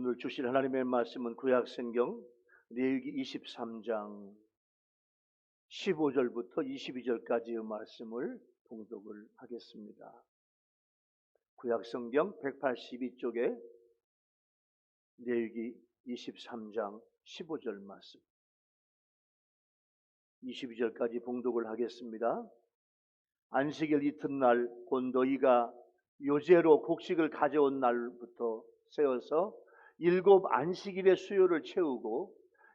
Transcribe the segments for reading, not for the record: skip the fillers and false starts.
오늘 주실 하나님의 말씀은 구약성경 레위기 23장 15절부터 22절까지의 말씀을 봉독을 하겠습니다. 구약성경 182쪽에 레위기 23장 15절 말씀 22절까지 봉독을 하겠습니다. 안식일 이튿날 곧 너희가 요제로 곡식을 가져온 날부터 세워서 7 안식일의 수요를 채우고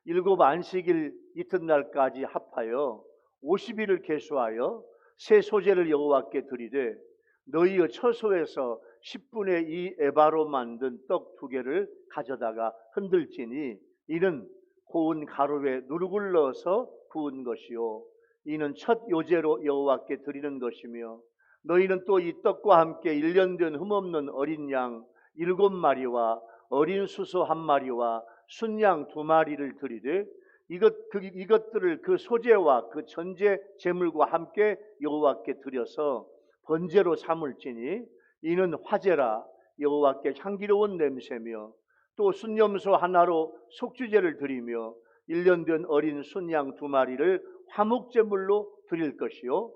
7 안식일 이튿날까지 합하여 50일을 계수하여 새 소재를 여호와께 드리되 너희의 처소에서 10분의 2 에바로 만든 떡 2개를 가져다가 흔들지니 이는 고운 가루에 누룩을 넣어서 부은 것이요 이는 첫 요제로 여호와께 드리는 것이며 너희는 또 이 떡과 함께 1년 된 흠없는 어린 양 7마리와 어린 수소 1마리와 순양 2마리를 드리되 이것들을 그 소재와 그 전제 제물과 함께 여호와께 드려서 번제로 삼을지니 이는 화제라 여호와께 향기로운 냄새며 또 순염소 하나로 속주제를 드리며 1년 된 어린 순양 2마리를 화목제물로 드릴 것이요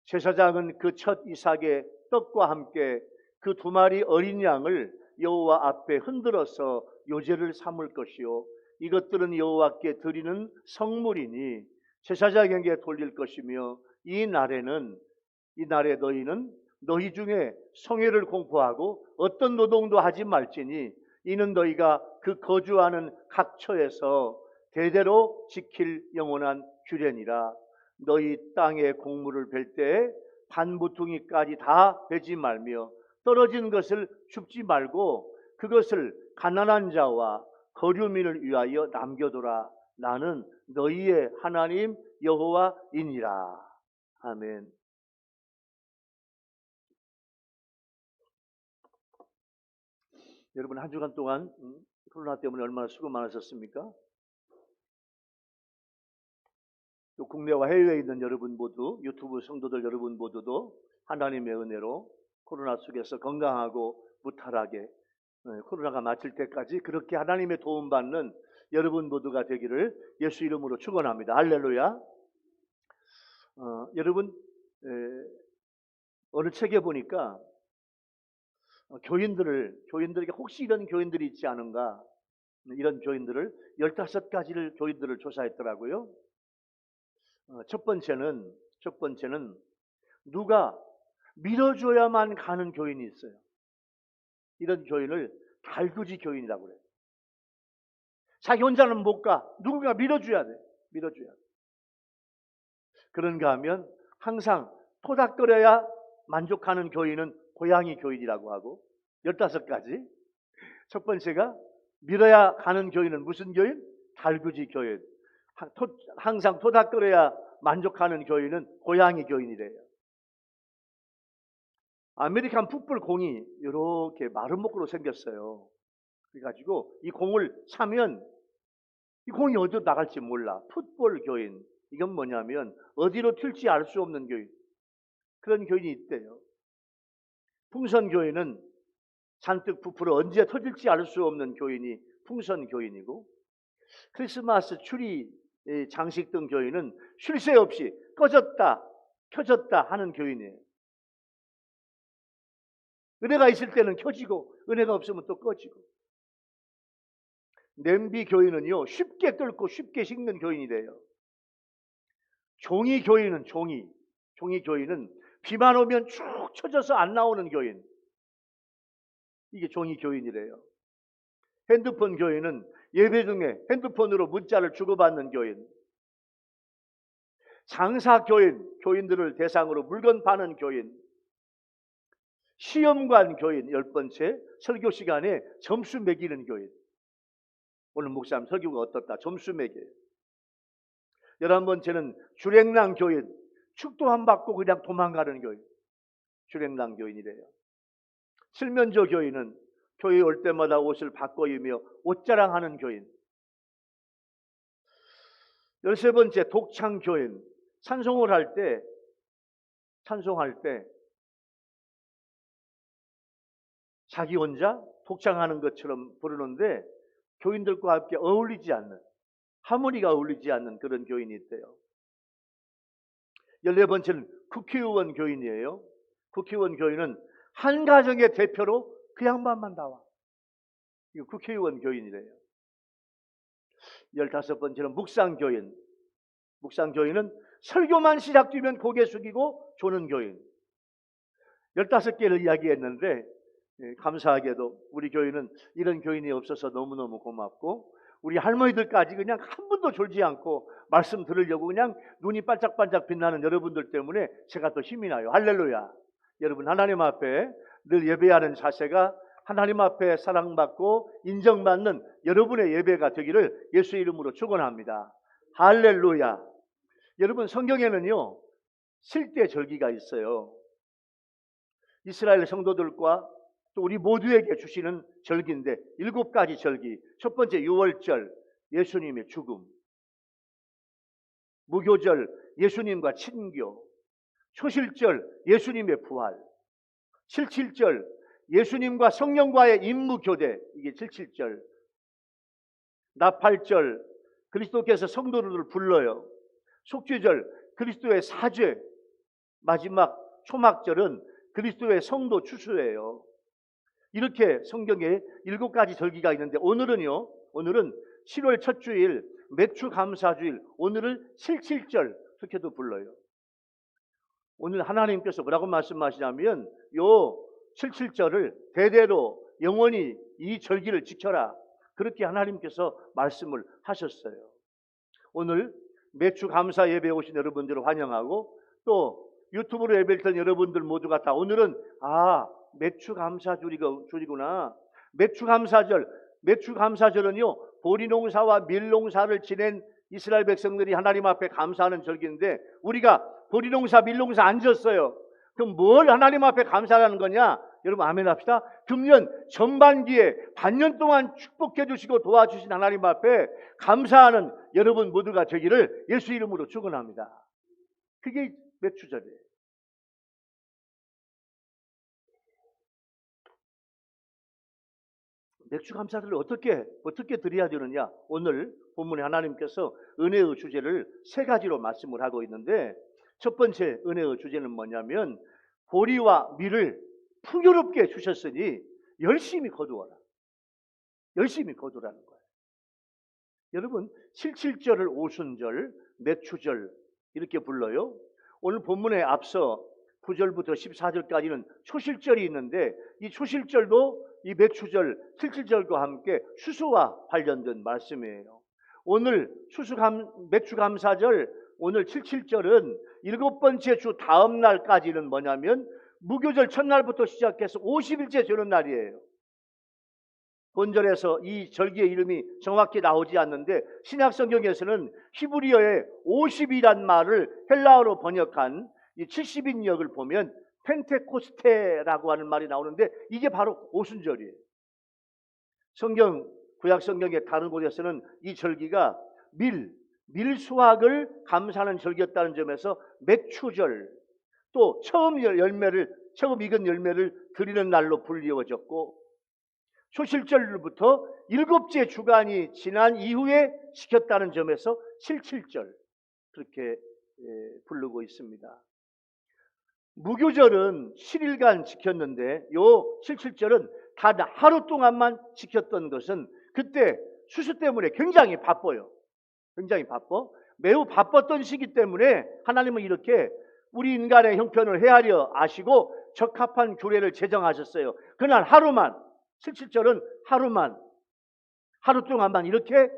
제사장은 그 첫 이삭의 떡과 함께 그 2마리 어린 양을 여호와 앞에 흔들어서 요제를 삼을 것이요 이것들은 여호와께 드리는 성물이니 제사장에게 돌릴 것이며 이 날에 너희는 너희 중에 성회를 공포하고 어떤 노동도 하지 말지니 이는 너희가 그 거주하는 각 처에서 대대로 지킬 영원한 규례니라. 너희 땅에 곡물을 벨 때에 반무퉁이까지 다 베지 말며 떨어진 것을 줍지 말고 그것을 가난한 자와 거류민을 위하여 남겨두라. 나는 너희의 하나님 여호와이니라. 아멘. 여러분 한 주간 동안 코로나 때문에 얼마나 수고 많으셨습니까? 또 국내와 해외에 있는 여러분 모두, 유튜브 성도들 여러분 모두도 하나님의 은혜로 코로나 속에서 건강하고 무탈하게 코로나가 마칠 때까지 그렇게 하나님의 도움받는 여러분 모두가 되기를 예수 이름으로 축원합니다. 할렐루야. 여러분 어느 책에 보니까 교인들에게 혹시 이런 교인들이 있지 않은가, 이런 교인들을 15가지를 교인들을 조사했더라고요. 첫 번째는 누가 밀어줘야만 가는 교인이 있어요. 이런 교인을 달구지 교인이라고 그래요. 자기 혼자는 못 가. 누군가 밀어줘야 돼. 그런가 하면 항상 토닥거려야 만족하는 교인은 고양이 교인이라고 하고 15가지. 첫 번째가 밀어야 가는 교인은 무슨 교인? 달구지 교인. 항상 토닥거려야 만족하는 교인은 고양이 교인이래요. 아메리칸 풋볼 공이 이렇게 마름모구로 생겼어요. 그래가지고 이 공을 차면 이 공이 어디로 나갈지 몰라. 풋볼 교인. 이건 뭐냐면 어디로 튈지 알 수 없는 교인. 그런 교인이 있대요. 풍선 교인은 잔뜩 부풀어 언제 터질지 알 수 없는 교인이 풍선 교인이고, 크리스마스 추리 장식 등 교인은 쉴 새 없이 꺼졌다 켜졌다 하는 교인이에요. 은혜가 있을 때는 켜지고 은혜가 없으면 또 꺼지고. 냄비 교인은요 쉽게 끓고 쉽게 식는 교인이래요. 종이 교인은 비만 오면 쭉 쳐져서 안 나오는 교인. 이게 종이 교인이래요. 핸드폰 교인은 예배 중에 핸드폰으로 문자를 주고받는 교인. 장사 교인들을 대상으로 물건 파는 교인. 시험관 교인 10번째, 설교 시간에 점수 매기는 교인. 오늘 목사님 설교가 어떻다? 점수 매겨요. 11번째는 주랭랑 교인. 축도 안 받고 그냥 도망가는 교인. 주랭랑 교인이래요. 칠면조 교인은 교회 올 때마다 옷을 바꿔 입으며 옷자랑하는 교인. 13번째 독창 교인. 찬송할 때 자기 혼자 독창하는 것처럼 부르는데 교인들과 함께 어울리지 않는, 하모니가 어울리지 않는 그런 교인이 있대요. 14번째는 국회의원 교인이에요. 국회의원 교인은 한 가정의 대표로 그 양반만 나와. 이거 국회의원 교인이래요. 15번째는 묵상교인. 묵상교인은 설교만 시작되면 고개 숙이고 조는 교인. 15개를 이야기했는데 감사하게도 우리 교인은 이런 교인이 없어서 너무너무 고맙고, 우리 할머니들까지 그냥 한 분도 졸지 않고 말씀 들으려고 그냥 눈이 반짝반짝 빛나는 여러분들 때문에 제가 또 힘이 나요. 할렐루야. 여러분, 하나님 앞에 늘 예배하는 자세가 하나님 앞에 사랑받고 인정받는 여러분의 예배가 되기를 예수 이름으로 축원합니다. 할렐루야. 여러분, 성경에는요 실대 절기가 있어요. 이스라엘 성도들과 또 우리 모두에게 주시는 절기인데 7가지 절기. 첫 번째 유월절, 예수님의 죽음. 무교절, 예수님과 친교. 초실절, 예수님의 부활. 칠칠절, 예수님과 성령과의 임무교대. 이게 칠칠절. 나팔절, 그리스도께서 성도들을 불러요. 속죄절, 그리스도의 사죄. 마지막 초막절은 그리스도의 성도 추수예요. 이렇게 성경에 7가지 절기가 있는데 오늘은 7월 첫 주일 매추 감사주일, 오늘을 칠칠절 그렇게도 불러요. 오늘 하나님께서 뭐라고 말씀하시냐면 요 칠칠절을 대대로 영원히 이 절기를 지켜라, 그렇게 하나님께서 말씀을 하셨어요. 오늘 매추 감사 예배에 오신 여러분들을 환영하고, 또 유튜브로 예배를 드린 여러분들 모두가 다 오늘은 매추 감사주일이구나. 매추 감사절은요 보리 농사와 밀 농사를 지낸 이스라엘 백성들이 하나님 앞에 감사하는 절기인데, 우리가 보리 농사 밀 농사 안 졌어요. 그럼 뭘 하나님 앞에 감사하는 거냐? 여러분 아멘 합시다. 금년 전반기에 반년 동안 축복해 주시고 도와주신 하나님 앞에 감사하는 여러분 모두가 되기를 예수 이름으로 축원합니다. 그게 매추절이에요. 맥주 감사를 어떻게 드려야 되느냐? 오늘 본문에 하나님께서 은혜의 주제를 3가지로 말씀을 하고 있는데, 첫 번째 은혜의 주제는 뭐냐면 보리와 밀을 풍요롭게 주셨으니 열심히 거두어라. 열심히 거두라는 거예요. 여러분, 칠칠절을 오순절, 매추절 이렇게 불러요. 오늘 본문에 앞서 9절부터 14절까지는 초실절이 있는데, 이 초실절도 이 매추절, 칠칠절과 함께 추수와 관련된 말씀이에요. 오늘 매추감사절, 오늘 칠칠절은 7번째 주 다음 날까지는 뭐냐면 무교절 첫날부터 시작해서 50일째 되는 날이에요. 본절에서 이 절기의 이름이 정확히 나오지 않는데 신약 성경에서는 히브리어의 50이란 말을 헬라어로 번역한 이 70인역을 보면 펜테코스테라고 하는 말이 나오는데, 이게 바로 오순절이에요. 구약 성경의 다른 곳에서는 이 절기가 밀수확을 감사하는 절기였다는 점에서 매추절, 또 처음 익은 열매를 드리는 날로 불리워졌고, 초실절부터 7째 주간이 지난 이후에 지켰다는 점에서 칠칠절 그렇게 부르고 있습니다. 무교절은 7일간 지켰는데 요 칠칠절은 단 하루 동안만 지켰던 것은 그때 추수 때문에 굉장히 바빠요. 굉장히 바빠. 매우 바빴던 시기 때문에 하나님은 이렇게 우리 인간의 형편을 헤아려 아시고 적합한 규례를 제정하셨어요. 그날 하루만, 칠칠절은 하루 동안만 이렇게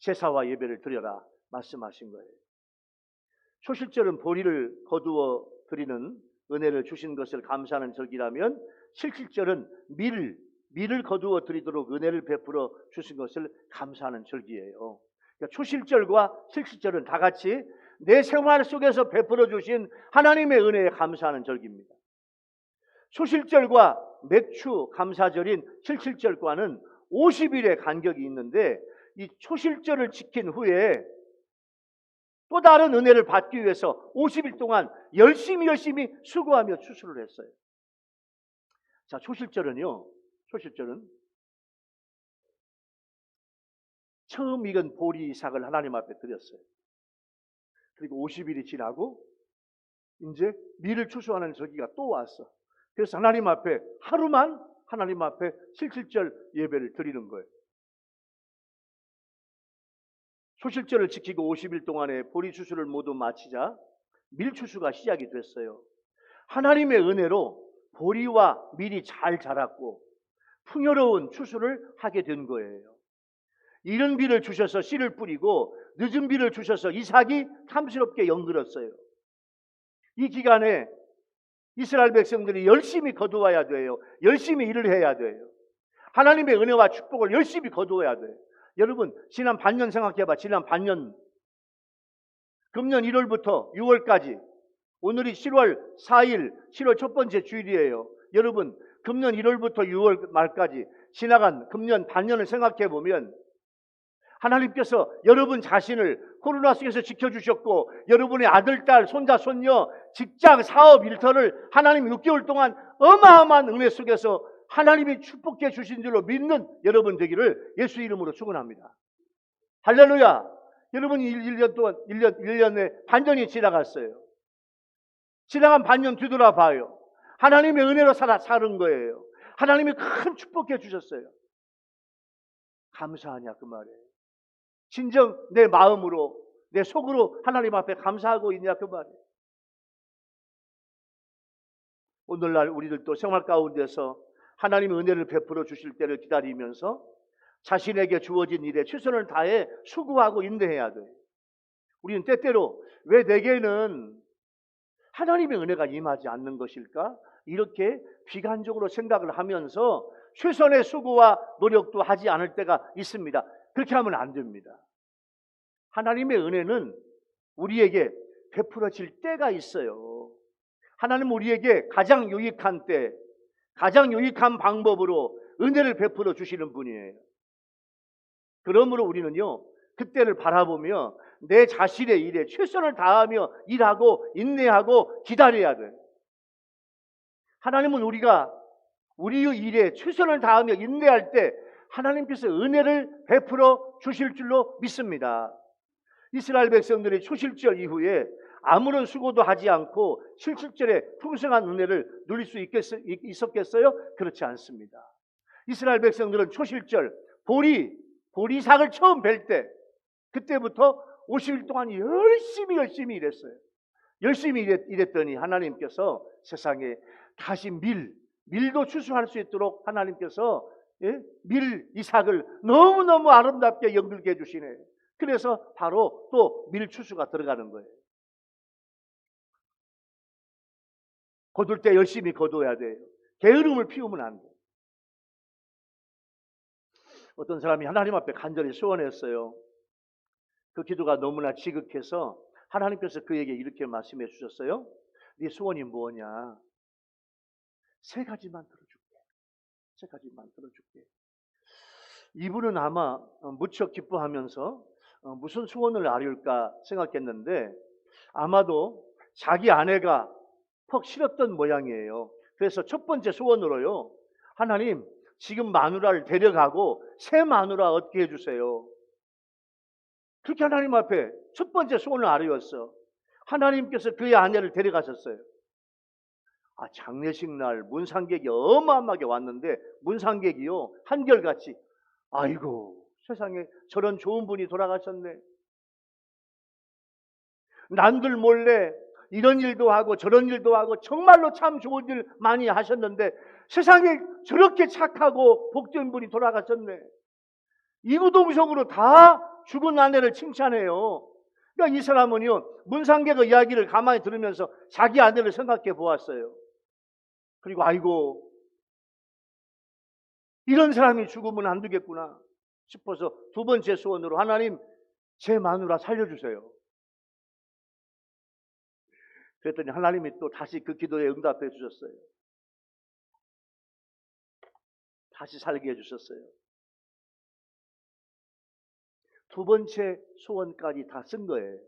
제사와 예배를 드려라 말씀하신 거예요. 초실절은 보리를 거두어 드리는 은혜를 주신 것을 감사하는 절기라면, 칠칠절은 밀을 거두어 드리도록 은혜를 베풀어 주신 것을 감사하는 절기예요. 그러니까 초실절과 칠칠절은 다 같이 내 생활 속에서 베풀어 주신 하나님의 은혜에 감사하는 절기입니다. 초실절과 매추 감사절인 칠칠절과는 50일의 간격이 있는데, 이 초실절을 지킨 후에 또 다른 은혜를 받기 위해서 50일 동안 열심히 수고하며 추수를 했어요. 자, 초실절은 처음 익은 보리 이삭을 하나님 앞에 드렸어요. 그리고 50일이 지나고 이제 밀을 추수하는 절기가 또 왔어. 그래서 하나님 앞에 하루만 하나님 앞에 실질절 예배를 드리는 거예요. 소실절을 지키고 50일 동안에 보리 추수를 모두 마치자 밀 추수가 시작이 됐어요. 하나님의 은혜로 보리와 밀이 잘 자랐고 풍요로운 추수를 하게 된 거예요. 이른 비를 주셔서 씨를 뿌리고 늦은 비를 주셔서 이삭이 탐스럽게 연글었어요. 이 기간에 이스라엘 백성들이 열심히 거두어야 돼요. 열심히 일을 해야 돼요. 하나님의 은혜와 축복을 열심히 거두어야 돼요. 여러분, 지난 반년 생각해봐. 지난 반년, 금년 1월부터 6월까지, 오늘이 10월 4일, 10월 첫 번째 주일이에요. 여러분, 금년 1월부터 6월 말까지 지나간 금년 반년을 생각해보면 하나님께서 여러분 자신을 코로나 속에서 지켜주셨고, 여러분의 아들, 딸, 손자, 손녀, 직장, 사업, 일터를 하나님 6개월 동안 어마어마한 은혜 속에서 하나님이 축복해 주신 줄로 믿는 여러분 되기를 예수 이름으로 축원합니다. 할렐루야. 여러분이 1년 동안 1년에 반년이 지나갔어요. 지나간 반년 뒤돌아봐요. 하나님의 은혜로 사는 거예요. 하나님이 큰 축복해 주셨어요. 감사하냐 그 말이에요. 진정 내 마음으로 내 속으로 하나님 앞에 감사하고 있냐 그 말이에요. 오늘날 우리들도 생활 가운데서 하나님의 은혜를 베풀어 주실 때를 기다리면서 자신에게 주어진 일에 최선을 다해 수고하고 인내해야 돼요. 우리는 때때로 왜 내게는 하나님의 은혜가 임하지 않는 것일까? 이렇게 비관적으로 생각을 하면서 최선의 수고와 노력도 하지 않을 때가 있습니다. 그렇게 하면 안 됩니다. 하나님의 은혜는 우리에게 베풀어질 때가 있어요. 하나님은 우리에게 가장 유익한 때, 가장 유익한 방법으로 은혜를 베풀어 주시는 분이에요. 그러므로 우리는요, 그때를 바라보며 내 자신의 일에 최선을 다하며 일하고 인내하고 기다려야 돼요. 하나님은 우리가 우리의 일에 최선을 다하며 인내할 때 하나님께서 은혜를 베풀어 주실 줄로 믿습니다. 이스라엘 백성들이 초실절 이후에 아무런 수고도 하지 않고 실질절에 풍성한 은혜를 누릴 수 있었겠어요? 그렇지 않습니다. 이스라엘 백성들은 초실절 보리삭을 처음 벨 때 그때부터 50일 동안 열심히 일했어요. 열심히 일했더니 하나님께서 세상에 다시 밀도 추수할 수 있도록 하나님께서 이삭을 너무너무 아름답게 연글게 해주시네. 그래서 바로 또 밀 추수가 들어가는 거예요. 거둘 때 열심히 거둬야 돼요. 게으름을 피우면 안 돼요. 어떤 사람이 하나님 앞에 간절히 소원했어요. 그 기도가 너무나 지극해서 하나님께서 그에게 이렇게 말씀해 주셨어요. 네 소원이 뭐냐? 세 가지만 들어줄게. 세 가지만 들어줄게. 이분은 아마 무척 기뻐하면서 무슨 소원을 아뢰울까 생각했는데 아마도 자기 아내가 퍽 싫었던 모양이에요. 그래서 첫 번째 소원으로요, 하나님 지금 마누라를 데려가고 새 마누라 얻게 해주세요. 그렇게 하나님 앞에 첫 번째 소원을 아뢰었어. 하나님께서 그의 아내를 데려가셨어요. 장례식 날 문상객이 어마어마하게 왔는데 문상객이요 한결같이 아이고 세상에 저런 좋은 분이 돌아가셨네. 남들 몰래 이런 일도 하고 저런 일도 하고 정말로 참 좋은 일 많이 하셨는데 세상에 저렇게 착하고 복된 분이 돌아가셨네. 이구동성으로 다 죽은 아내를 칭찬해요. 그러니까 이 사람은요 문상객의 이야기를 가만히 들으면서 자기 아내를 생각해 보았어요. 그리고 아이고 이런 사람이 죽으면 안 되겠구나 싶어서 두 번째 소원으로 하나님 제 마누라 살려주세요. 그랬더니 하나님이 또 다시 그 기도에 응답해 주셨어요. 다시 살게 해주셨어요. 두 번째 소원까지 다 쓴 거예요.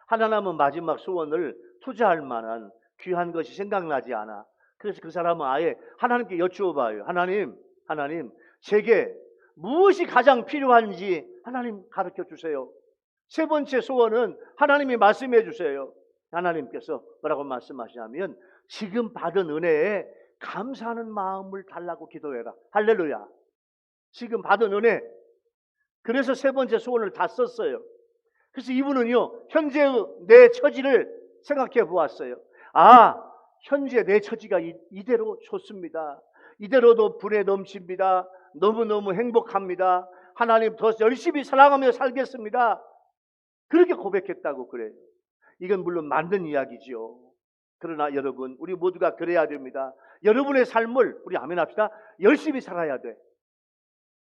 하나 남은 마지막 소원을 투자할 만한 귀한 것이 생각나지 않아. 그래서 그 사람은 아예 하나님께 여쭈어 봐요. 하나님 제게 무엇이 가장 필요한지 하나님 가르쳐 주세요. 세 번째 소원은 하나님이 말씀해 주세요. 하나님께서 뭐라고 말씀하시냐면 지금 받은 은혜에 감사하는 마음을 달라고 기도해라. 할렐루야. 지금 받은 은혜. 그래서 세 번째 소원을 다 썼어요. 그래서 이분은요, 현재의 내 처지를 생각해 보았어요. 현재 내 처지가 이대로 좋습니다. 이대로도 불에 넘칩니다. 너무너무 행복합니다. 하나님 더 열심히 사랑하며 살겠습니다. 그렇게 고백했다고 그래요. 이건 물론 만든 이야기지요. 그러나 여러분, 우리 모두가 그래야 됩니다. 여러분의 삶을 우리 아멘 합시다. 열심히 살아야 돼.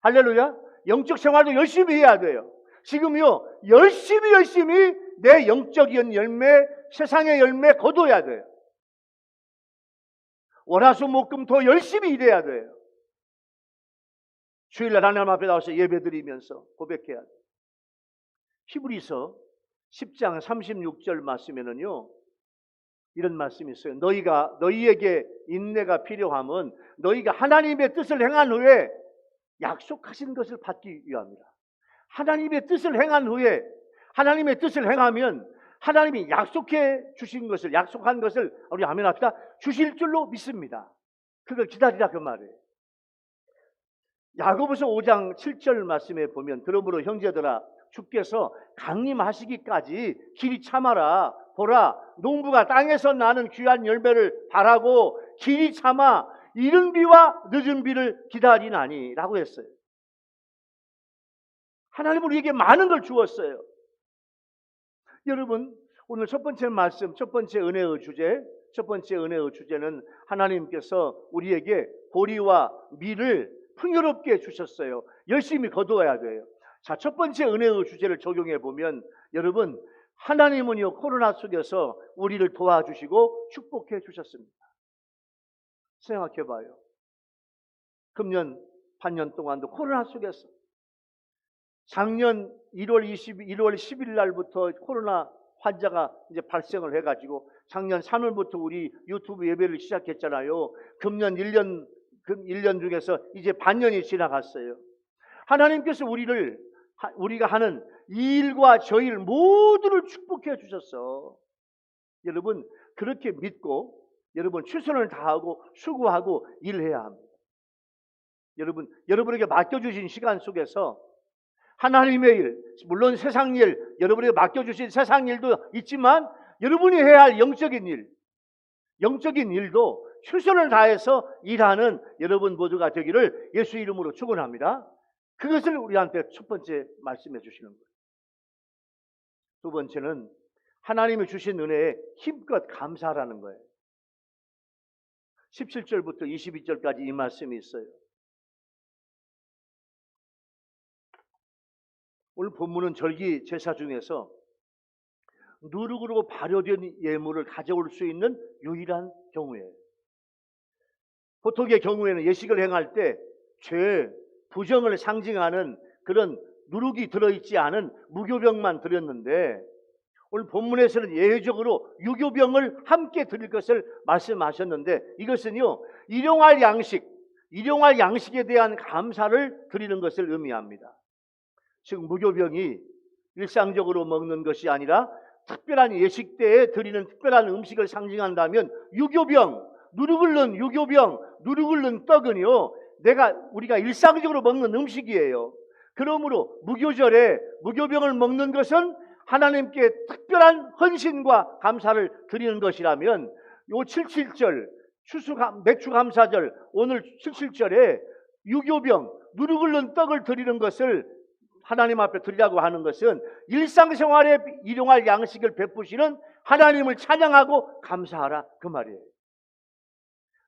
할렐루야. 영적 생활도 열심히 해야 돼요. 지금요, 열심히 내 영적인 열매, 세상의 열매 거둬야 돼요. 월화수목금 더 열심히 일해야 돼요. 주일날 하나님 앞에 나와서 예배드리면서 고백해야 돼요. 히브리서 10장 36절 말씀에는요, 이런 말씀이 있어요. 너희에게 인내가 필요함은 너희가 하나님의 뜻을 행한 후에 약속하신 것을 받기 위함이라. 하나님의 뜻을 행한 후에, 하나님의 뜻을 행하면 하나님이 약속해 주신 것을, 약속한 것을 우리 아멘 합시다. 주실 줄로 믿습니다. 그걸 기다리라 그 말이에요. 야고보서 5장 7절 말씀에 보면 그러므로 형제들아 주께서 강림하시기까지 길이 참아라. 보라, 농부가 땅에서 나는 귀한 열매를 바라고 길이 참아 이른 비와 늦은 비를 기다리나니 라고 했어요. 하나님은 우리에게 많은 걸 주었어요. 여러분, 오늘 첫 번째 말씀, 첫 번째 은혜의 주제는 하나님께서 우리에게 보리와 밀을 풍요롭게 주셨어요. 열심히 거두어야 돼요. 자, 첫 번째 은혜의 주제를 적용해 보면 여러분, 하나님은요, 코로나 속에서 우리를 도와주시고 축복해 주셨습니다. 생각해 봐요. 금년 반년 동안도 코로나 속에서 작년 1월 10일 날부터 코로나 환자가 이제 발생을 해가지고 작년 3월부터 우리 유튜브 예배를 시작했잖아요. 금년 1년 중에서 이제 반년이 지나갔어요. 하나님께서 우리가 하는 이 일과 저 일 모두를 축복해 주셨어. 여러분, 그렇게 믿고 여러분 최선을 다하고 수고하고 일해야 합니다. 여러분에게 맡겨주신 시간 속에서 하나님의 일, 물론 세상 일, 여러분에게 맡겨주신 세상 일도 있지만 여러분이 해야 할 영적인 일도 최선을 다해서 일하는 여러분 모두가 되기를 예수 이름으로 축원합니다. 그것을 우리한테 첫 번째 말씀해 주시는 거예요. 두 번째는 하나님이 주신 은혜에 힘껏 감사하라는 거예요. 17절부터 22절까지 이 말씀이 있어요. 오늘 본문은 절기 제사 중에서 누룩으로 발효된 예물을 가져올 수 있는 유일한 경우예요. 보통의 경우에는 예식을 행할 때 죄, 부정을 상징하는 그런 누룩이 들어있지 않은 무교병만 드렸는데 오늘 본문에서는 예외적으로 유교병을 함께 드릴 것을 말씀하셨는데 이것은요, 일용할 양식에 대한 감사를 드리는 것을 의미합니다. 즉 무교병이 일상적으로 먹는 것이 아니라 특별한 예식 때에 드리는 특별한 음식을 상징한다면 누룩을 넣은 떡은요, 우리가 일상적으로 먹는 음식이에요. 그러므로 무교절에 무교병을 먹는 것은 하나님께 특별한 헌신과 감사를 드리는 것이라면 요 77절 매추감사절 오늘 77절에 누룩을 넣은 떡을 드리는 것을 하나님 앞에 드리라고 하는 것은 일상생활에 일용할 양식을 베푸시는 하나님을 찬양하고 감사하라 그 말이에요.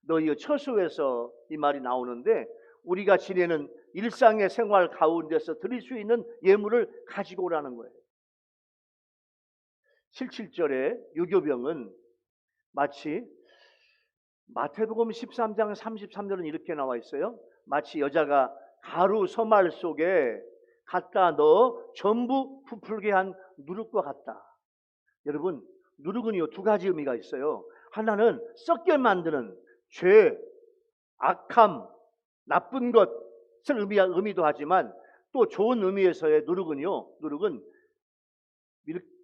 너희의 처소에서 이 말이 나오는데 우리가 지내는 일상의 생활 가운데서 드릴 수 있는 예물을 가지고 오라는 거예요. 77절의 유교병은 마치 마태복음 13장 33절은 이렇게 나와 있어요. 마치 여자가 가루 소말 속에 갖다 넣어 전부 부풀게 한 누룩과 같다. 여러분, 누룩은요 두 가지 의미가 있어요. 하나는 썩게 만드는 죄, 악함, 나쁜 것, 의미도 하지만 또 좋은 의미에서의 누룩은요. 누룩은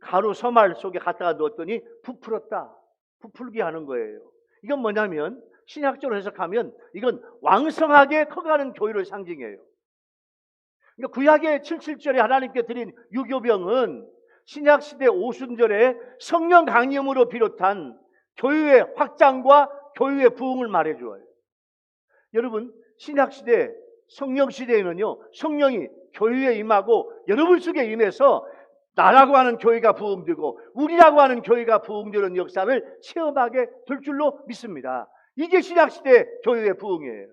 가루 서말 속에 갖다가 넣었더니 부풀었다. 부풀게 하는 거예요. 이건 뭐냐면 신약적으로 해석하면 이건 왕성하게 커가는 교회를 상징해요. 그러니까 구약의 77절에 하나님께 드린 유교병은 신약시대 오순절에 성령 강림으로 비롯한 교회의 확장과 교회의 부흥을 말해줘요. 여러분 신약시대 성령시대에는요 성령이 교회에 임하고 여러분 속에 임해서 나라고 하는 교회가 부흥되고 우리라고 하는 교회가 부흥되는 역사를 체험하게 될 줄로 믿습니다. 이게 신약시대 교회의 부흥이에요.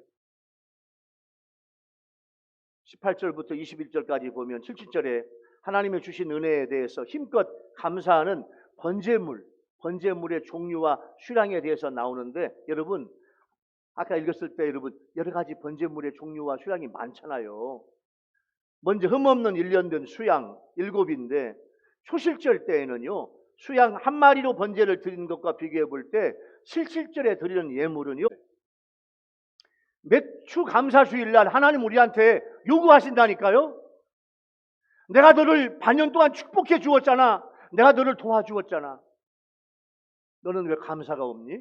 18절부터 21절까지 보면 77절에 하나님의 주신 은혜에 대해서 힘껏 감사하는 번제물의 종류와 수량에 대해서 나오는데 여러분 아까 읽었을 때 여러분 여러 가지 번제물의 종류와 수량이 많잖아요. 먼저 흠없는 1년 된 수양 7인데 초실절 때에는요 수양 한 마리로 번제를 드리는 것과 비교해 볼 때 실질절에 드리는 예물은요 몇 주 감사주일날 하나님 우리한테 요구하신다니까요. 내가 너를 반년 동안 축복해 주었잖아. 내가 너를 도와주었잖아. 너는 왜 감사가 없니?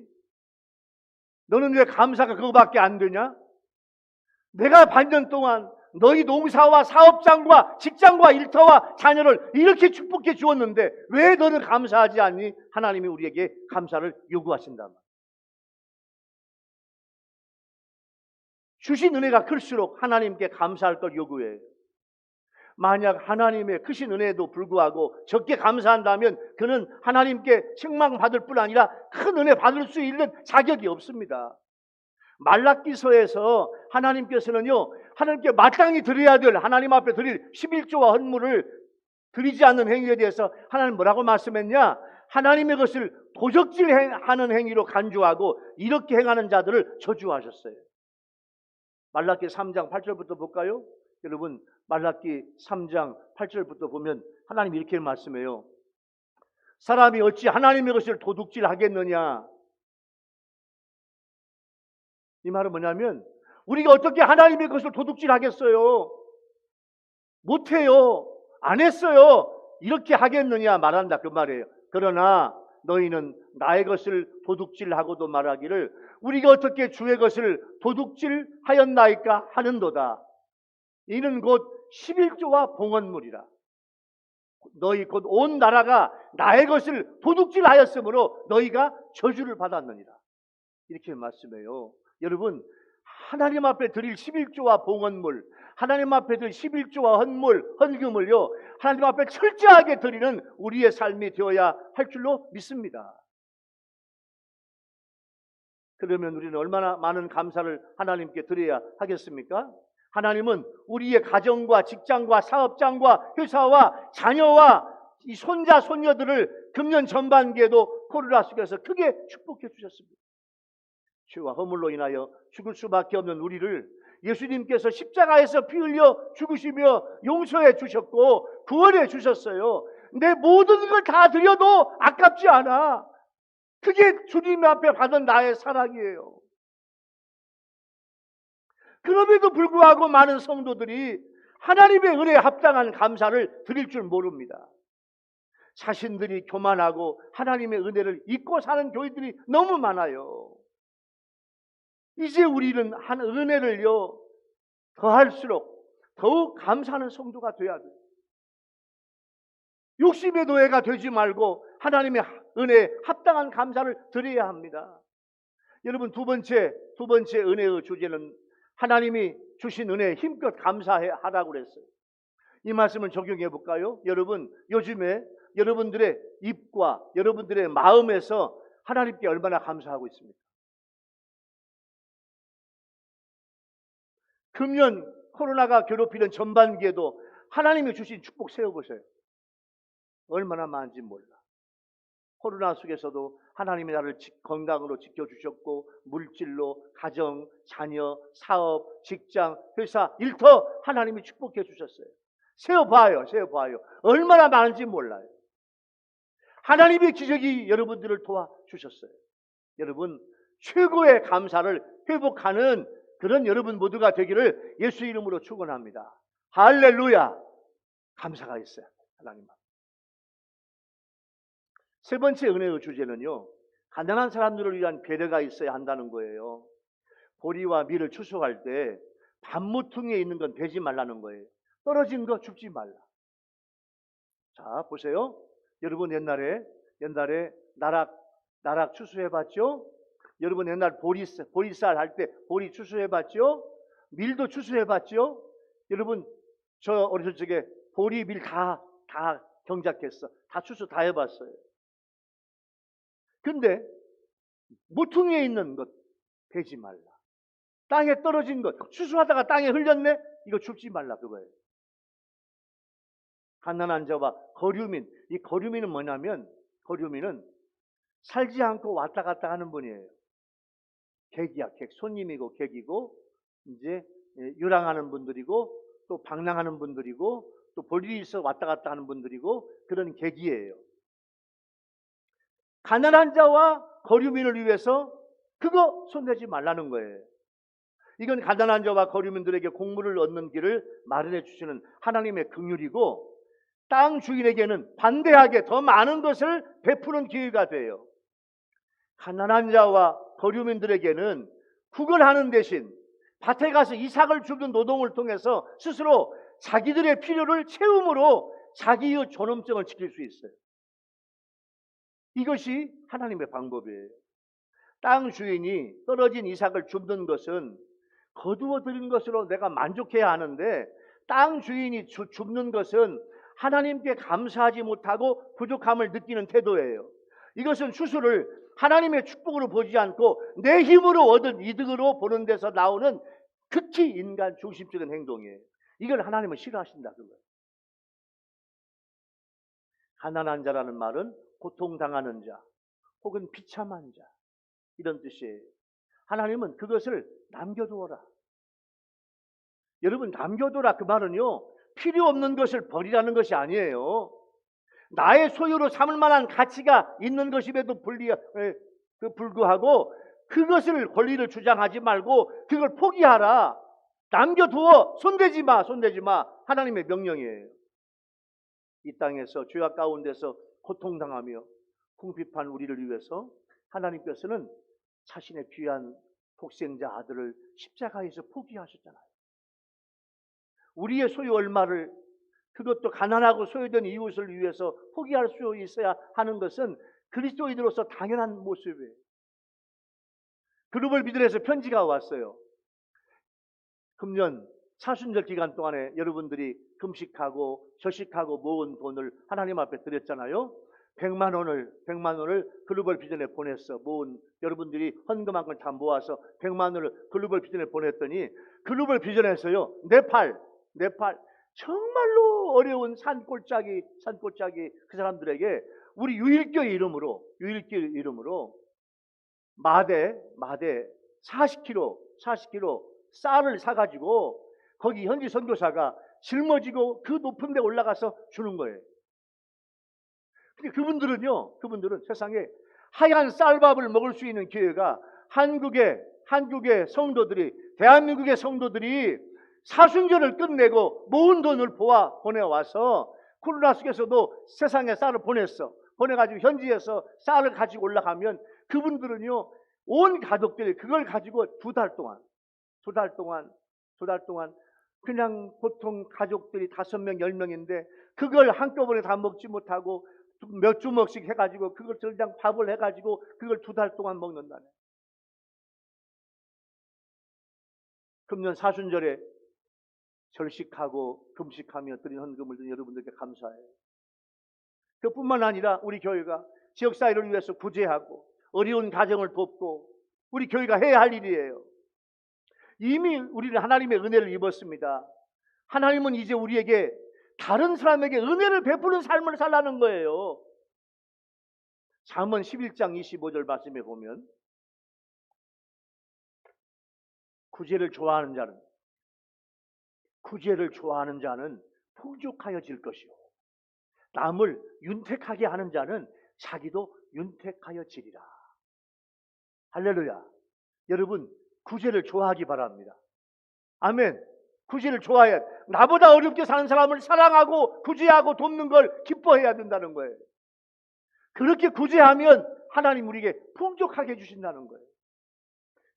너는 왜 감사가 그거밖에 안 되냐? 내가 반년 동안 너희 농사와 사업장과 직장과 일터와 자녀를 이렇게 축복해 주었는데 왜 너는 감사하지 않니? 하나님이 우리에게 감사를 요구하신다. 주신 은혜가 클수록 하나님께 감사할 걸 요구해요. 만약 하나님의 크신 은혜에도 불구하고 적게 감사한다면 그는 하나님께 책망받을 뿐 아니라 큰 은혜 받을 수 있는 자격이 없습니다. 말라기서에서 하나님께서는요 하나님께 마땅히 드려야 될 하나님 앞에 드릴 11조와 헌물을 드리지 않는 행위에 대해서 하나님 뭐라고 말씀했냐? 하나님의 것을 도적질하는 행위로 간주하고 이렇게 행하는 자들을 저주하셨어요. 말라기 3장 8절부터 볼까요? 여러분 말라기 3장 8절부터 보면 하나님이 이렇게 말씀해요. 사람이 어찌 하나님의 것을 도둑질하겠느냐? 이 말은 뭐냐면 우리가 어떻게 하나님의 것을 도둑질하겠어요? 못해요. 안 했어요. 이렇게 하겠느냐 말한다 그 말이에요. 그러나 너희는 나의 것을 도둑질하고도 말하기를 우리가 어떻게 주의 것을 도둑질하였나이까 하는도다. 이는 곧 11조와 봉헌물이라. 너희 곧 온 나라가 나의 것을 도둑질하였으므로 너희가 저주를 받았느니라. 이렇게 말씀해요. 여러분 하나님 앞에 드릴 11조와 봉헌물, 하나님 앞에 드릴 11조와 헌금을요 하나님 앞에 철저하게 드리는 우리의 삶이 되어야 할 줄로 믿습니다. 그러면 우리는 얼마나 많은 감사를 하나님께 드려야 하겠습니까? 하나님은 우리의 가정과 직장과 사업장과 회사와 자녀와 이 손자 손녀들을 금년 전반기에도 코로나 속에서 크게 축복해 주셨습니다. 죄와 허물로 인하여 죽을 수밖에 없는 우리를 예수님께서 십자가에서 피 흘려 죽으시며 용서해 주셨고 구원해 주셨어요. 내 모든 걸 다 드려도 아깝지 않아. 그게 주님 앞에 받은 나의 사랑이에요. 그럼에도 불구하고 많은 성도들이 하나님의 은혜에 합당한 감사를 드릴 줄 모릅니다. 자신들이 교만하고 하나님의 은혜를 잊고 사는 교회들이 너무 많아요. 이제 우리는 한 은혜를요 더할수록 더욱 감사하는 성도가 돼야 돼요. 욕심의 노예가 되지 말고 하나님의 은혜에 합당한 감사를 드려야 합니다. 여러분 두 번째 은혜의 주제는 하나님이 주신 은혜에 힘껏 감사하라고 그랬어요. 이 말씀을 적용해 볼까요? 여러분 요즘에 여러분들의 입과 여러분들의 마음에서 하나님께 얼마나 감사하고 있습니까? 금년 코로나가 괴롭히는 전반기에도 하나님이 주신 축복 세워보세요. 얼마나 많은지 몰라. 코로나 속에서도 하나님이 나를 건강으로 지켜주셨고 물질로 가정, 자녀, 사업, 직장, 회사, 일터 하나님이 축복해 주셨어요. 세어봐요. 얼마나 많은지 몰라요. 하나님의 기적이 여러분들을 도와주셨어요. 여러분 최고의 감사를 회복하는 그런 여러분 모두가 되기를 예수 이름으로 축원합니다. 할렐루야. 감사가 있어요. 하나님. 세 번째 은혜의 주제는요, 가난한 사람들을 위한 배려가 있어야 한다는 거예요. 보리와 밀을 추수할 때 반무퉁에 있는 건 베지 말라는 거예요. 떨어진 거 줍지 말라. 자, 보세요. 여러분 옛날에 나락 추수해봤죠? 여러분 옛날 보리쌀 할 때 보리 추수해봤죠? 밀도 추수해봤죠? 여러분 저 어렸을 적에 보리 밀 다 경작했어. 다 추수 다 해봤어요. 근데 모퉁이에 있는 것 베지 말라. 땅에 떨어진 것 추수하다가 땅에 흘렸네? 이거 줍지 말라 그거예요. 가난한 자와 거류민. 이 거류민은 뭐냐면, 거류민은 살지 않고 왔다 갔다 하는 분이에요. 객이야, 객. 손님이고 객이고, 이제 유랑하는 분들이고, 또 방랑하는 분들이고, 또 볼 일이 있어 왔다 갔다 하는 분들이고, 그런 객이에요. 가난한 자와 거류민을 위해서 그거 손대지 말라는 거예요. 이건 가난한 자와 거류민들에게 곡물을 얻는 길을 마련해 주시는 하나님의 긍휼이고, 땅 주인에게는 반대하게 더 많은 것을 베푸는 기회가 돼요. 가난한 자와 거류민들에게는 구걸하는 대신 밭에 가서 이삭을 줍는 노동을 통해서 스스로 자기들의 필요를 채움으로 자기의 존엄성을 지킬 수 있어요. 이것이 하나님의 방법이에요. 땅 주인이 떨어진 이삭을 줍는 것은 거두어 들인 것으로 내가 만족해야 하는데, 땅 주인이 줍는 것은 하나님께 감사하지 못하고 부족함을 느끼는 태도예요. 이것은 추수를 하나님의 축복으로 보지 않고 내 힘으로 얻은 이득으로 보는 데서 나오는 극히 인간 중심적인 행동이에요. 이걸 하나님은 싫어하신다 그거예요. 가난한 자라는 말은 고통당하는 자 혹은 비참한 자 이런 뜻이에요. 하나님은 그것을 남겨두어라. 여러분, 남겨두라 그 말은요, 필요 없는 것을 버리라는 것이 아니에요. 나의 소유로 삼을 만한 가치가 있는 것임에도 불구하고 그것을 권리를 주장하지 말고 그걸 포기하라. 남겨두어. 손대지 마. 하나님의 명령이에요. 이 땅에서 죄악 가운데서 고통당하며 궁핍한 우리를 위해서 하나님께서는 자신의 귀한 독생자 아들을 십자가에서 포기하셨잖아요. 우리의 소유 얼마를, 그것도 가난하고 소외된 이웃을 위해서 포기할 수 있어야 하는 것은 그리스도인으로서 당연한 모습이에요. 글로벌 비전에서 편지가 왔어요. 금년 사순절 기간 동안에 여러분들이 금식하고 저식하고 모은 돈을 하나님 앞에 드렸잖아요. 100만 원을 글로벌 비전에 보냈어. 모은 여러분들이 헌금한 걸 다 모아서 100만 원을 글로벌 비전에 보냈더니, 글로벌 비전에서요, 네팔 정말로 어려운 산골짜기 그 사람들에게 우리 유일교회 이름으로 마대 40kg 쌀을 사가지고 거기 현지 선교사가 짊어지고 그 높은 데 올라가서 주는 거예요. 근데 그분들은 세상에 하얀 쌀밥을 먹을 수 있는 기회가 한국의 성도들이, 대한민국의 성도들이 사순절을 끝내고 모은 돈을 보내와서 코로나 속에서도 세상에 쌀을 보내가지고 현지에서 쌀을 가지고 올라가면 그분들은요, 온 가족들이 그걸 가지고 두 달 동안 그냥 보통 가족들이 5명, 10명인데 그걸 한꺼번에 다 먹지 못하고 몇 주먹씩 해가지고 그걸 그냥 밥을 해가지고 그걸 2달 동안 먹는다네. 금년 사순절에 절식하고 금식하며 드린 헌금을 드린 여러분들께 감사해요. 그뿐만 아니라 우리 교회가 지역사회를 위해서 구제하고 어려운 가정을 돕고 우리 교회가 해야 할 일이에요. 이미 우리는 하나님의 은혜를 입었습니다. 하나님은 이제 우리에게 다른 사람에게 은혜를 베푸는 삶을 살라는 거예요. 잠언 11장 25절 말씀에 보면, 구제를 좋아하는 자는 풍족하여질 것이요, 남을 윤택하게 하는 자는 자기도 윤택하여지리라. 할렐루야. 여러분, 구제를 좋아하기 바랍니다. 아멘. 구제를 좋아해야 돼. 나보다 어렵게 사는 사람을 사랑하고 구제하고 돕는 걸 기뻐해야 된다는 거예요. 그렇게 구제하면 하나님 우리에게 풍족하게 해주신다는 거예요.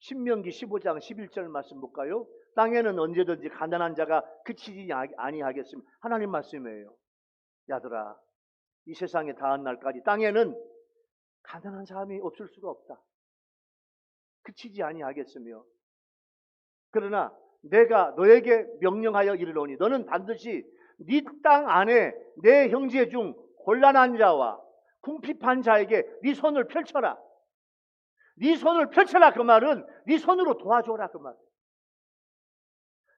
신명기 15장 11절 말씀 볼까요? 땅에는 언제든지 가난한 자가 그치지 아니하겠으며, 하나님 말씀이에요. 야들아, 이 세상에 다한 날까지 땅에는 가난한 사람이 없을 수가 없다. 그치지 아니하겠으며, 그러나 내가 너에게 명령하여 이르노니 너는 반드시 네 땅 안에 내 형제 중 곤란한 자와 궁핍한 자에게 네 손을 펼쳐라. 네 손을 펼쳐라 그 말은 네 손으로 도와줘라 그 말이에요.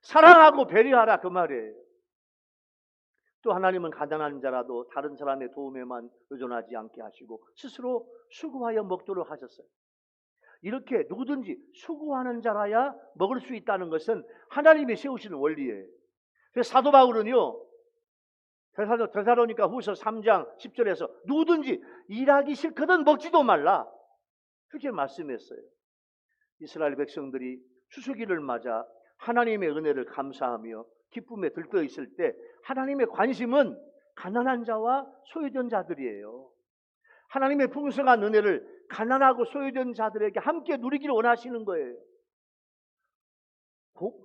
사랑하고 배려하라 그 말이에요. 또 하나님은 가난한 자라도 다른 사람의 도움에만 의존하지 않게 하시고 스스로 수고하여 먹도록 하셨어요. 이렇게 누구든지 수고하는 자라야 먹을 수 있다는 것은 하나님이 세우시는 원리예요. 그래서 사도 바울은요, 데살로니가 후서 3장 10절에서 누구든지 일하기 싫거든 먹지도 말라, 그렇게 말씀했어요. 이스라엘 백성들이 추수기를 맞아 하나님의 은혜를 감사하며 기쁨에 들떠 있을 때 하나님의 관심은 가난한 자와 소외된 자들이에요. 하나님의 풍성한 은혜를 가난하고 소외된 자들에게 함께 누리기를 원하시는 거예요.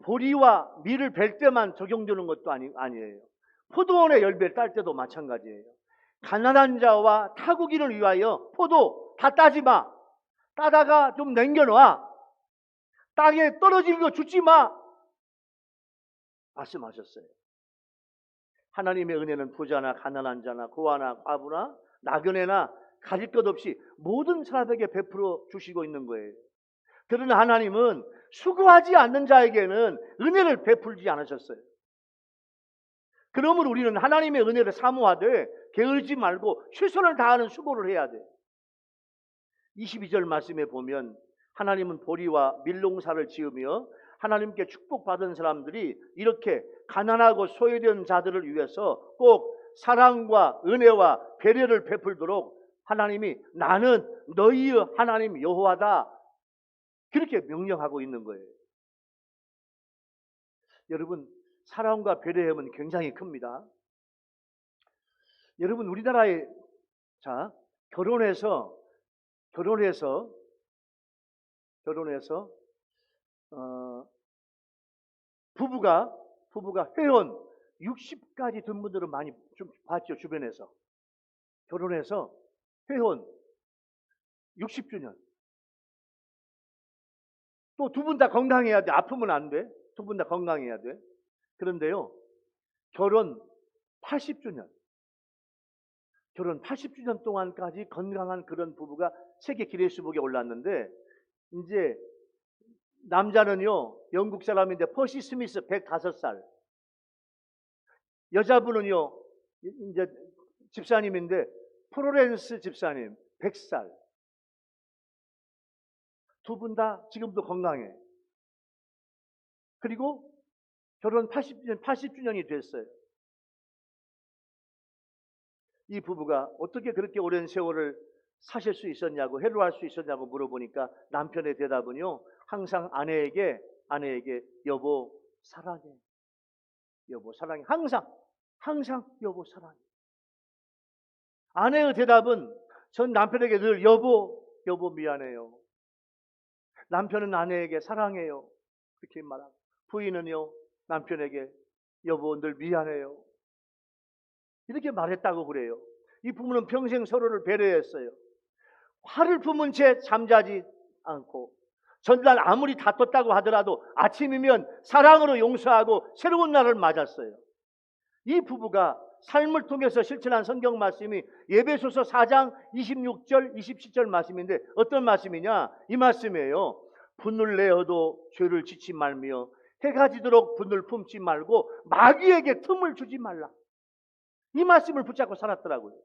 보리와 밀을 벨 때만 적용되는 것도 아니에요. 포도원의 열매를 딸 때도 마찬가지예요. 가난한 자와 타국인을 위하여 포도 다 따지 마. 따다가 좀 남겨놔. 땅에 떨어진 거 주지 마. 말씀하셨어요. 하나님의 은혜는 부자나 가난한 자나 고아나 과부나 나그네나 가질 것 없이 모든 사람에게 베풀어 주시고 있는 거예요. 그러나 하나님은 수고하지 않는 자에게는 은혜를 베풀지 않으셨어요. 그러므로 우리는 하나님의 은혜를 사모하되 게으르지 말고 최선을 다하는 수고를 해야 돼. 22절 말씀에 보면 하나님은 보리와 밀농사를 지으며 하나님께 축복받은 사람들이 이렇게 가난하고 소외된 자들을 위해서 꼭 사랑과 은혜와 배려를 베풀도록 하나님이 나는 너희의 하나님 여호와다, 그렇게 명령하고 있는 거예요. 여러분, 사랑과 배려함은 굉장히 큽니다. 여러분, 우리나라에 결혼해서 부부가 회원 60까지 든 분들은 많이 좀 봤죠. 주변에서 결혼해서 회원 60주년. 또 두 분 다 건강해야 돼. 아프면 안 돼. 두 분 다 건강해야 돼. 그런데요, 결혼 80주년 동안까지 건강한 그런 부부가 세계 기네스북에 올랐는데, 이제 남자는요 영국 사람인데 퍼시 스미스 105살, 여자분은요 이제 집사님인데 프로렌스 집사님 100살. 두 분 다 지금도 건강해. 그리고 결혼 80주년이 됐어요. 이 부부가 어떻게 그렇게 오랜 세월을 사실 수 있었냐고, 해로할 수 있었냐고 물어보니까 남편의 대답은요, 항상 아내에게 여보 사랑해, 여보 사랑해, 항상 여보 사랑해. 아내의 대답은 전 남편에게 늘 여보 미안해요. 남편은 아내에게 사랑해요, 그렇게 말하고, 부인은요 남편에게 여보 늘 미안해요, 이렇게 말했다고 그래요. 이 부부는 평생 서로를 배려했어요. 화를 품은 채 잠자지 않고, 전날 아무리 다퉜다고 하더라도 아침이면 사랑으로 용서하고 새로운 날을 맞았어요. 이 부부가 삶을 통해서 실천한 성경 말씀이 에베소서 4장 26절 27절 말씀인데, 어떤 말씀이냐, 이 말씀이에요. 분을 내어도 죄를 짓지 말며 해가 지도록 분을 품지 말고 마귀에게 틈을 주지 말라. 이 말씀을 붙잡고 살았더라고요.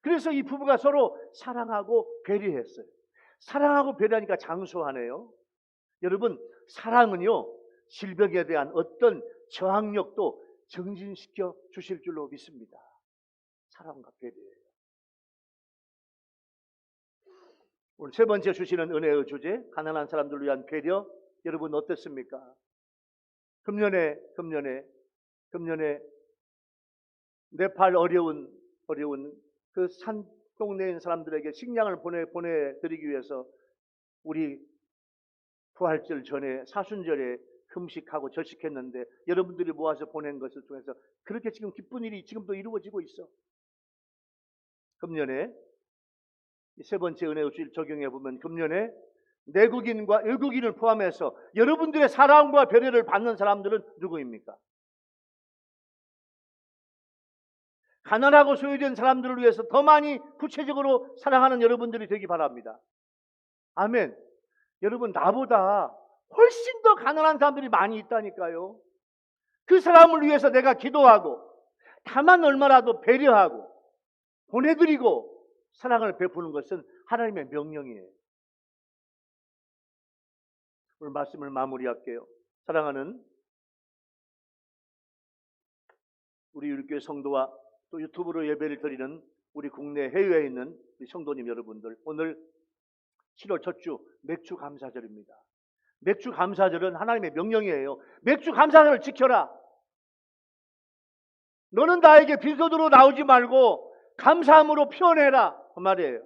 그래서 이 부부가 서로 사랑하고 배려했어요. 사랑하고 배려하니까 장수하네요. 여러분, 사랑은요 질병에 대한 어떤 저항력도 정진시켜 주실 줄로 믿습니다. 사랑과 배려예요. 오늘 세 번째 주시는 은혜의 주제, 가난한 사람들을 위한 배려. 여러분 어떻습니까? 금년에 네팔 어려운 그 산 동네에 있는 사람들에게 식량을 보내드리기 위해서 우리 부활절 전에 사순절에 금식하고 절식했는데 여러분들이 모아서 보낸 것을 통해서 그렇게 지금 기쁜 일이 지금도 이루어지고 있어. 금년에 세 번째 은혜의 주일 적용해 보면 금년에 내국인과 외국인을 포함해서 여러분들의 사랑과 배려를 받는 사람들은 누구입니까? 가난하고 소외된 사람들을 위해서 더 많이 구체적으로 사랑하는 여러분들이 되기 바랍니다. 아멘. 여러분, 나보다 훨씬 더 가난한 사람들이 많이 있다니까요. 그 사람을 위해서 내가 기도하고 다만 얼마라도 배려하고 보내드리고 사랑을 베푸는 것은 하나님의 명령이에요. 오늘 말씀을 마무리할게요. 사랑하는 우리 율교회 성도와 또 유튜브로 예배를 드리는 우리 국내 해외에 있는 우리 성도님 여러분들, 오늘 7월 첫 주 맥주 감사절입니다. 맥주 감사절은 하나님의 명령이에요. 맥주 감사절을 지켜라. 너는 나에게 빈손으로 나오지 말고 감사함으로 표현해라, 그 말이에요.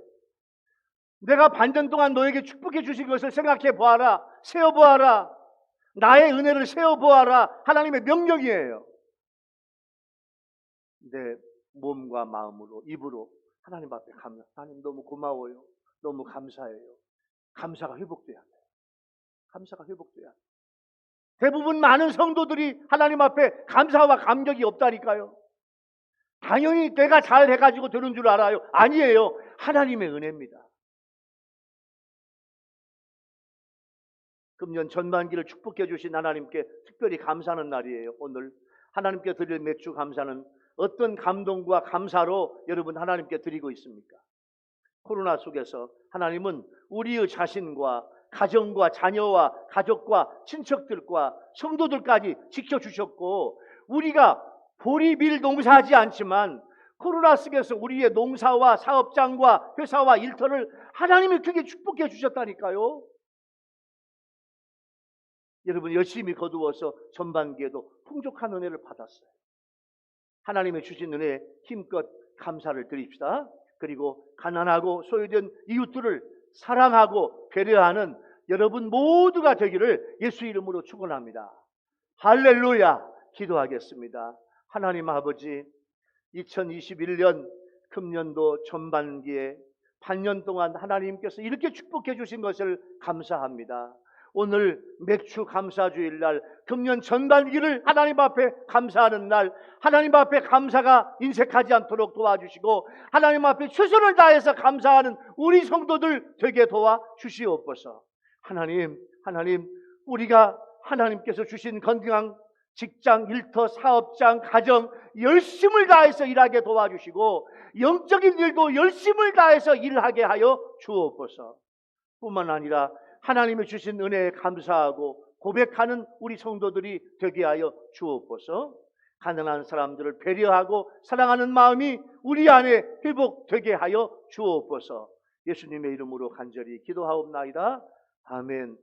내가 반년 동안 너에게 축복해 주신 것을 생각해 보아라. 세어 보아라. 나의 은혜를 세어 보아라. 하나님의 명령이에요. 내 몸과 마음으로, 입으로 하나님 앞에 감사. 하나님 너무 고마워요. 너무 감사해요. 감사가 회복돼야 돼요. 감사가 회복돼야 돼요. 대부분 많은 성도들이 하나님 앞에 감사와 감격이 없다니까요. 당연히 내가 잘 해가지고 되는 줄 알아요. 아니에요. 하나님의 은혜입니다. 금년 전반기를 축복해 주신 하나님께 특별히 감사하는 날이에요. 오늘 하나님께 드릴 맥주 감사는 어떤 감동과 감사로 여러분 하나님께 드리고 있습니까? 코로나 속에서 하나님은 우리의 자신과 가정과 자녀와 가족과 친척들과 성도들까지 지켜주셨고, 우리가 보리밀 농사하지 않지만 코로나 속에서 우리의 농사와 사업장과 회사와 일터를 하나님이 크게 축복해 주셨다니까요. 여러분 열심히 거두어서 전반기에도 풍족한 은혜를 받았어요. 하나님의 주신 은혜에 힘껏 감사를 드립시다. 그리고 가난하고 소외된 이웃들을 사랑하고 배려하는 여러분 모두가 되기를 예수 이름으로 축원합니다. 할렐루야. 기도하겠습니다. 하나님 아버지, 2021년 금년도 전반기에 반년 동안 하나님께서 이렇게 축복해 주신 것을 감사합니다. 오늘 맥주 감사주일날 금년 전반기를 하나님 앞에 감사하는 날, 하나님 앞에 감사가 인색하지 않도록 도와주시고 하나님 앞에 최선을 다해서 감사하는 우리 성도들 되게 도와주시옵소서. 하나님 우리가 하나님께서 주신 건강한 직장, 일터, 사업장, 가정 열심을 다해서 일하게 도와주시고 영적인 일도 열심을 다해서 일하게 하여 주옵소서. 뿐만 아니라 하나님이 주신 은혜에 감사하고 고백하는 우리 성도들이 되게 하여 주옵소서. 가난한 사람들을 배려하고 사랑하는 마음이 우리 안에 회복되게 하여 주옵소서. 예수님의 이름으로 간절히 기도하옵나이다. 아멘.